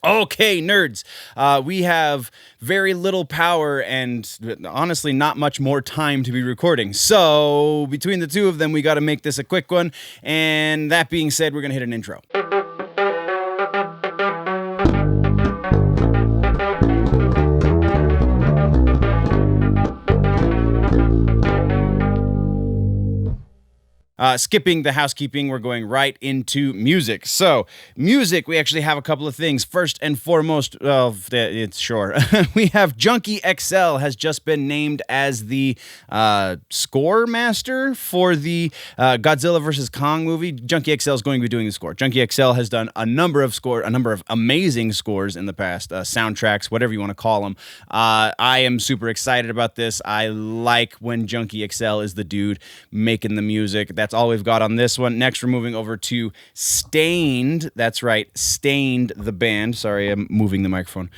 Okay, nerds, we have very little power and honestly not much more time to be recording. So between the two of them, we got to make this a quick one. And that being said, we're going to hit an intro. Skipping the housekeeping, we're going right into music. So, music, we actually have a couple of things. First and foremost, it's sure. We have Junkie XL has just been named as the score master for the Godzilla VS Kong movie. Junkie XL is going to be doing the score. Junkie XL has done a number of amazing scores in the past, soundtracks, whatever you want to call them. I am super excited about this. I like when Junkie XL is the dude making the music. That's all we've got on this one. Next, we're moving over to Stained. That's right, Stained, the band. Sorry, I'm moving the microphone.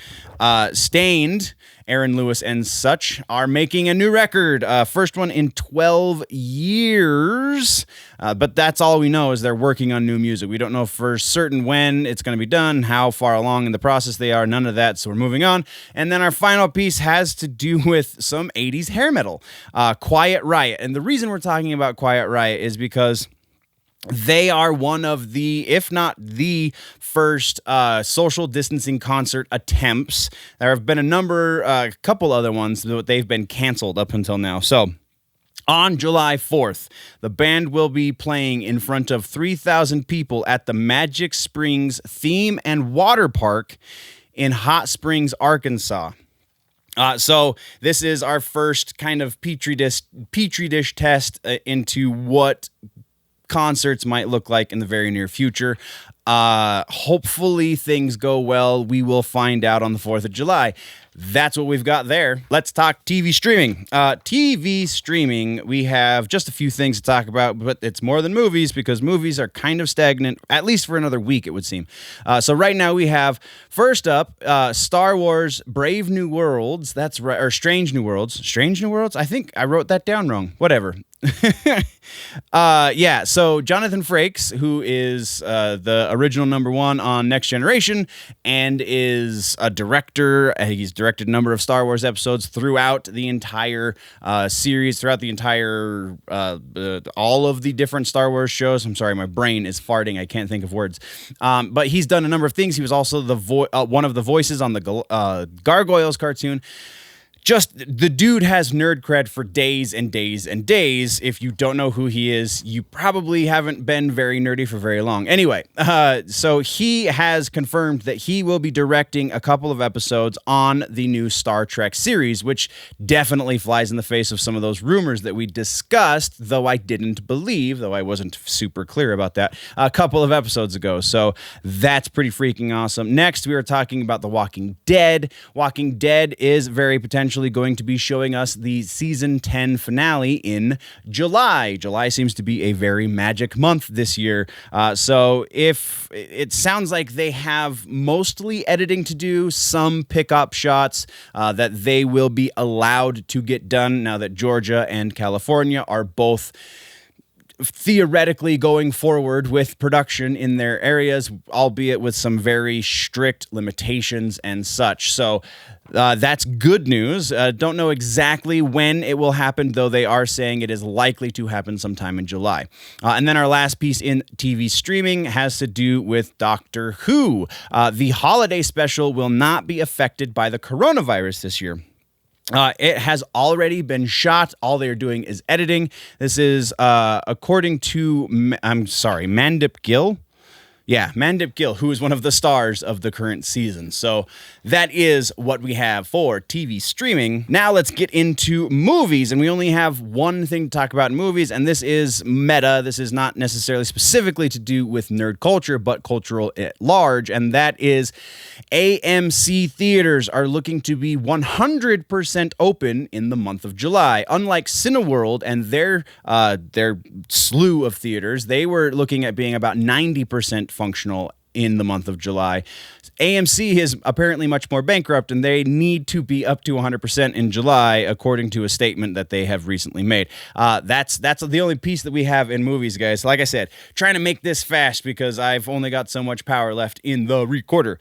Stained, Aaron Lewis and such, are making a new record. First one in 12 years. But that's all we know is they're working on new music. We don't know for certain when it's going to be done, how far along in the process they are, none of that. So we're moving on. And then our final piece has to do with some 80s hair metal, Quiet Riot. And the reason we're talking about Quiet Riot is because they are one of the, if not the first social distancing concert attempts. There have been a couple other ones, but they've been canceled up until now. So on July 4th, the band will be playing in front of 3,000 people at the Magic Springs Theme and Water Park in Hot Springs, Arkansas. So this is our first kind of petri dish test into what concerts might look like in the very near future. Hopefully things go well. We will find out on the 4th of July. That's what we've got there. Let's talk TV streaming. TV streaming, we have just a few things to talk about, but it's more than movies because movies are kind of stagnant, at least for another week, it would seem. So right now we have, first up, Star Wars Brave New Worlds. That's right, or Strange New Worlds. Strange New Worlds? I think I wrote that down wrong. Whatever. So Jonathan Frakes, who is the original #1 on Next Generation and is a director. He's directed a number of Star Wars episodes throughout the entire series, throughout the entire all of the different Star Wars shows. I'm sorry, my brain is farting. I can't think of words. But he's done a number of things. He was also one of the voices on the Gargoyles cartoon. Just, the dude has nerd cred for days and days and days. If you don't know who he is, you probably haven't been very nerdy for very long. Anyway, so he has confirmed that he will be directing a couple of episodes on the new Star Trek series, which definitely flies in the face of some of those rumors that we discussed, though I wasn't super clear about that, a couple of episodes ago. So that's pretty freaking awesome. Next, we were talking about The Walking Dead. Walking Dead is very potentially going to be showing us the season 10 finale in July. July seems to be a very magic month this year. So if it sounds like they have mostly editing to do, some pickup shots that they will be allowed to get done now that Georgia and California are both theoretically going forward with production in their areas, albeit with some very strict limitations and such. So that's good news. Don't know exactly when it will happen, though they are saying it is likely to happen sometime in July. And then our last piece in TV streaming has to do with Doctor Who. The holiday special will not be affected by the coronavirus this year. It has already been shot. All they're doing is editing. This is according to, Mandip Gill. Yeah, Mandip Gill, who is one of the stars of the current season. So that is what we have for TV streaming. Now let's get into movies, and we only have one thing to talk about in movies, and this is meta. This is not necessarily specifically to do with nerd culture, but cultural at large, and that is AMC theaters are looking to be 100% open in the month of July. Unlike Cineworld and their slew of theaters, they were looking at being about 90% functional in the month of July. AMC is apparently much more bankrupt, and they need to be up to 100% in July, according to a statement that they have recently made. That's the only piece that we have in movies, guys. Like I said, trying to make this fast because I've only got so much power left in the recorder.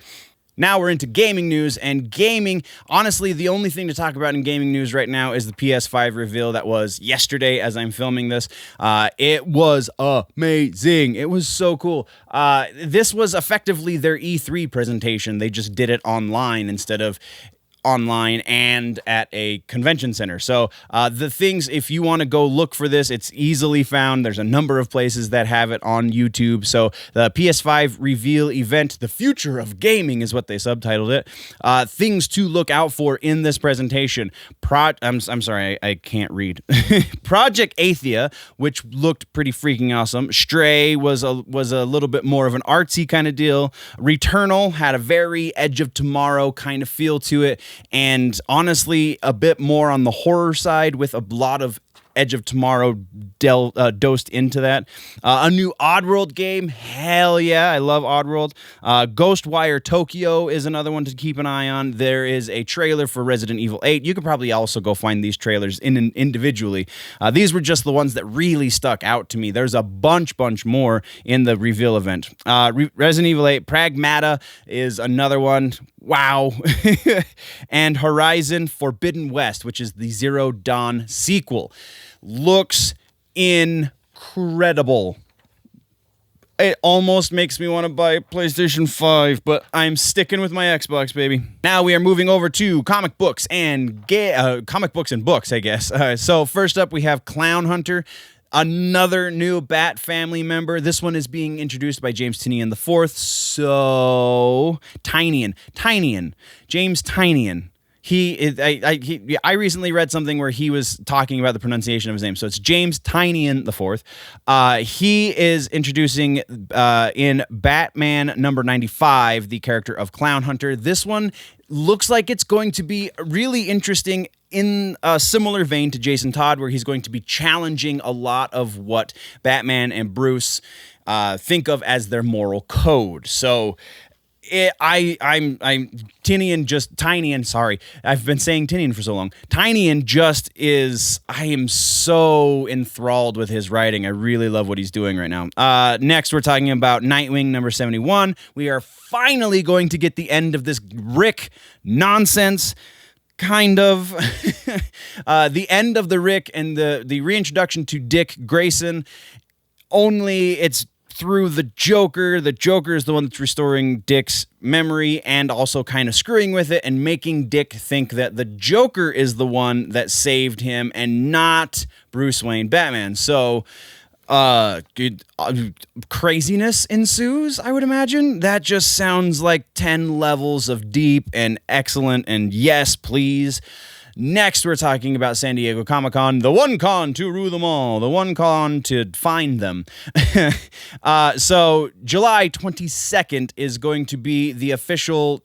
Now we're into gaming news, and gaming, honestly, the only thing to talk about in gaming news right now is the PS5 reveal that was yesterday as I'm filming this. It was amazing. It was so cool. This was effectively their E3 presentation. They just did it online instead of online and at a convention center. So the things, if you want to go look for this, it's easily found. There's a number of places that have it on YouTube. So the PS5 Reveal event, the future of gaming is what they subtitled it. Things to look out for in this presentation. I'm sorry, I can't read. Project Athia, which looked pretty freaking awesome. Stray was a little bit more of an artsy kind of deal. Returnal had a very Edge of Tomorrow kind of feel to it. And honestly, a bit more on the horror side with a lot of Edge of Tomorrow dosed into that. A new Oddworld game. Hell yeah, I love Oddworld. Ghostwire Tokyo is another one to keep an eye on. There is a trailer for Resident Evil 8. You could probably also go find these trailers individually. These were just the ones that really stuck out to me. There's a bunch more in the reveal event. Resident Evil 8, Pragmata is another one. Wow. And Horizon Forbidden West, which is the Zero Dawn sequel. Looks incredible. It almost makes me want to buy a PlayStation 5, but I'm sticking with my Xbox, baby. Now we are moving over to comic books and books, I guess. So first up, we have Clown Hunter. Another new Bat family member. This one is being introduced by James Tynion IV. So, Tynion. James Tynion. I recently read something where he was talking about the pronunciation of his name. So it's James Tynion IV. He is introducing in Batman number 95 the character of Clown Hunter. This one looks like it's going to be really interesting in a similar vein to Jason Todd, where he's going to be challenging a lot of what Batman and Bruce think of as their moral code. So Tynion. Sorry, I've been saying Tynion for so long. Tynion just is. I am so enthralled with his writing. I really love what he's doing right now. Next, we're talking about Nightwing number 71. We are finally going to get the end of this Rick nonsense. Kind of. The end of the Rick and the reintroduction to Dick Grayson. Only it's through the Joker. The Joker is the one that's restoring Dick's memory and also kind of screwing with it and making Dick think that the Joker is the one that saved him and not Bruce Wayne Batman. So craziness ensues, I would imagine. That just sounds like 10 levels of deep and excellent and yes, please. Next, we're talking about San Diego Comic-Con, the one con to rule them all, the one con to find them. So July 22nd is going to be the official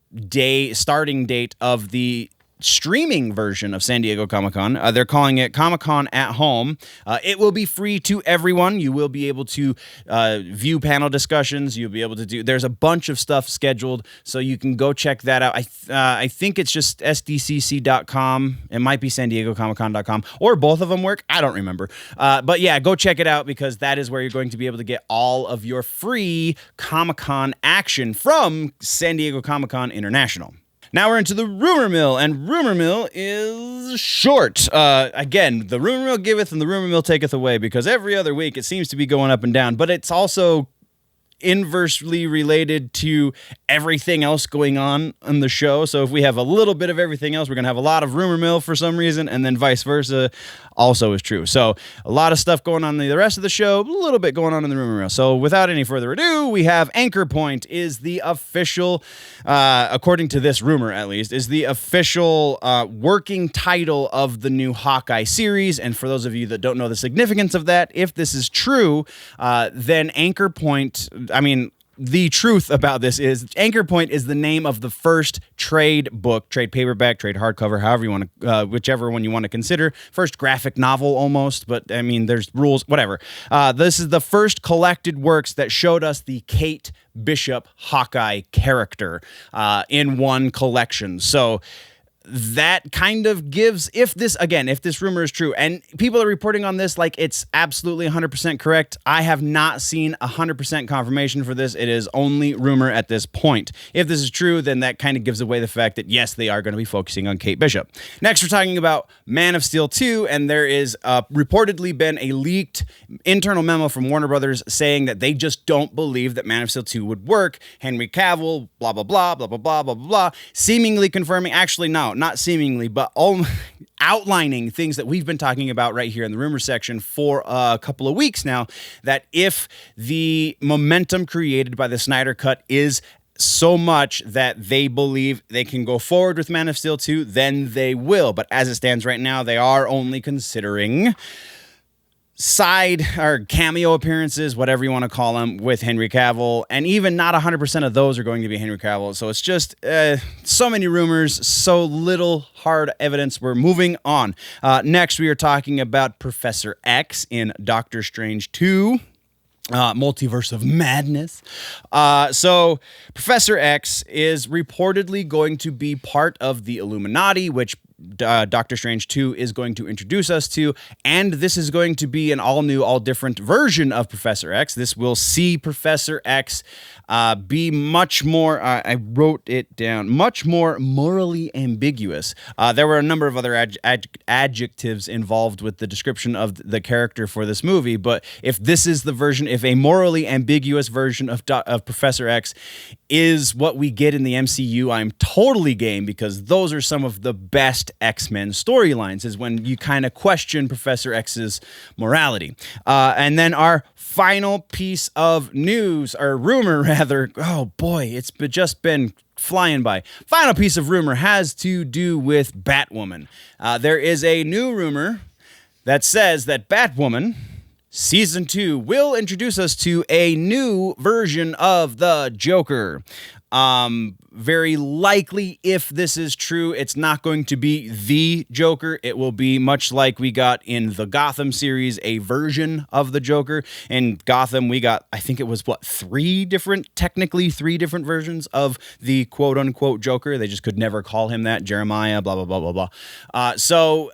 starting date of the streaming version of San Diego Comic-Con. They're calling it Comic-Con at Home. It will be free to everyone. You will be able to view panel discussions. You'll be able to there's a bunch of stuff scheduled, so you can go check that out. I think it's just sdcc.com. It might be san diego comiccon.com, or both of them work. I don't remember. But yeah, go check it out, because that is where you're going to be able to get all of your free Comic-Con action from San Diego Comic-Con International. Now we're into the rumor mill, and rumor mill is short. Again, the rumor mill giveth and the rumor mill taketh away, because every other week it seems to be going up and down, but it's also inversely related to everything else going on the show. So if we have a little bit of everything else, we're going to have a lot of rumor mill for some reason, and then vice versa also is true. So a lot of stuff going on in the rest of the show, a little bit going on in the rumor mill. So without any further ado, we have Anchor Point is the official, according to this rumor at least, is the official working title of the new Hawkeye series. And for those of you that don't know the significance of that, if this is true, then Anchor Point, the truth about this is Anchor Point is the name of the first trade book, trade paperback, trade hardcover, however you want to, whichever one you want to consider. First graphic novel almost, but there's rules, whatever. This is the first collected works that showed us the Kate Bishop Hawkeye character in one collection. So that kind of gives, if this rumor is true, and people are reporting on this like it's absolutely 100% correct, I have not seen 100% confirmation for this. It is only rumor at this point. If this is true, then that kind of gives away the fact that, yes, they are going to be focusing on Kate Bishop. Next, we're talking about Man of Steel 2, and there is reportedly been a leaked internal memo from Warner Brothers saying that they just don't believe that Man of Steel 2 would work. Henry Cavill, blah, blah, blah, blah, blah, blah, blah, blah, seemingly confirming, actually, no, not seemingly, but outlining things that we've been talking about right here in the rumor section for a couple of weeks now, that if the momentum created by the Snyder Cut is so much that they believe they can go forward with Man of Steel 2, then they will. But as it stands right now, they are only considering side or cameo appearances, whatever you want to call them, with Henry Cavill, and even not 100% of those are going to be Henry Cavill. So it's just so many rumors, so little hard evidence. We're moving on. Next, we are talking about Professor X in Doctor Strange 2. Multiverse of Madness. So Professor X is reportedly going to be part of the Illuminati, which Doctor Strange 2 is going to introduce us to, and this is going to be an all-new, all-different version of Professor X. This will see Professor X be much more, I wrote it down, much more morally ambiguous. There were a number of other adjectives involved with the description of the character for this movie, but if this is the version, if a morally ambiguous version of Professor X is what we get in the MCU, I'm totally game, because those are some of the best X-Men storylines, is when you kind of question Professor X's morality. And then our final piece of news, or rumor rather, oh boy, it's just been flying by. Final piece of rumor has to do with Batwoman. There is a new rumor that says that Batwoman Season 2 will introduce us to a new version of the Joker. Very likely, if this is true, it's not going to be the Joker. It will be much like we got in the Gotham series, a version of the Joker. In Gotham, we got, I think it was, three different versions of the quote-unquote Joker. They just could never call him that. Jeremiah, blah, blah, blah, blah, blah. So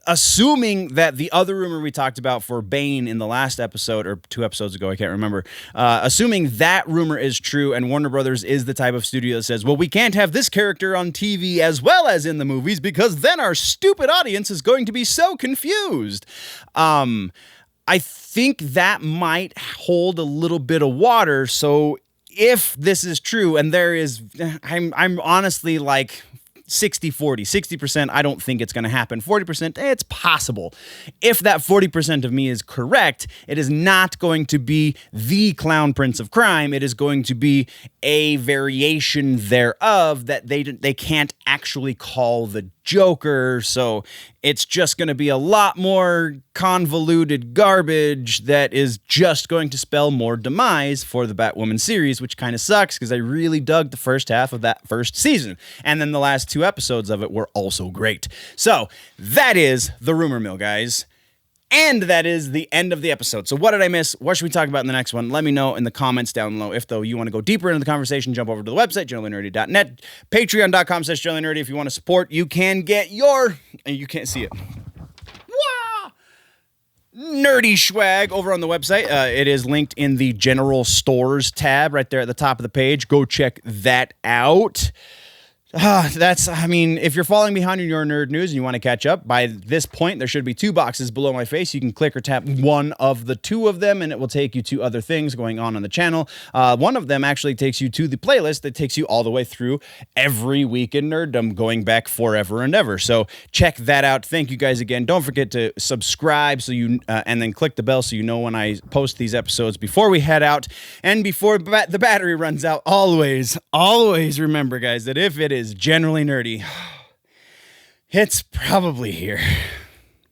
assuming that the other rumor we talked about for Bane in the last episode, or 2 episodes ago, I can't remember, assuming that rumor is true, and Warner Brothers is the type of studio that says, well, we can't have this character on TV as well as in the movies, because then our stupid audience is going to be so confused. I think that might hold a little bit of water. So if this is true, and there is, I'm honestly like 60-40, 60%, I don't think it's going to happen. 40%, it's possible. If that 40% of me is correct, it is not going to be the Clown Prince of Crime. It is going to be a variation thereof that they can't actually call the Joker. So it's just going to be a lot more convoluted garbage that is just going to spell more demise for the Batwoman series, which kind of sucks, because I really dug the first half of that first season. And then the last 2 episodes of it were also great. So that is the rumor mill, guys. And that is the end of the episode. So what did I miss? What should we talk about in the next one? Let me know in the comments down below. If, though, you want to go deeper into the conversation, jump over to the website, generallynerdy.net, patreon.com/generallynerdy. If you want to support, you can get your, and you can't see it, nerdy swag over on the website. It is linked in the General Stores tab right there at the top of the page. Go check that out. If you're falling behind in your nerd news and you want to catch up, by this point, there should be 2 boxes below my face. You can click or tap one of the 2 of them, and it will take you to other things going on the channel. One of them actually takes you to the playlist that takes you all the way through every week in Nerdom, going back forever and ever. So check that out. Thank you guys again. Don't forget to subscribe and then click the bell so you know when I post these episodes before we head out and before the battery runs out. Always remember, guys, that if it is generally nerdy, it's probably here.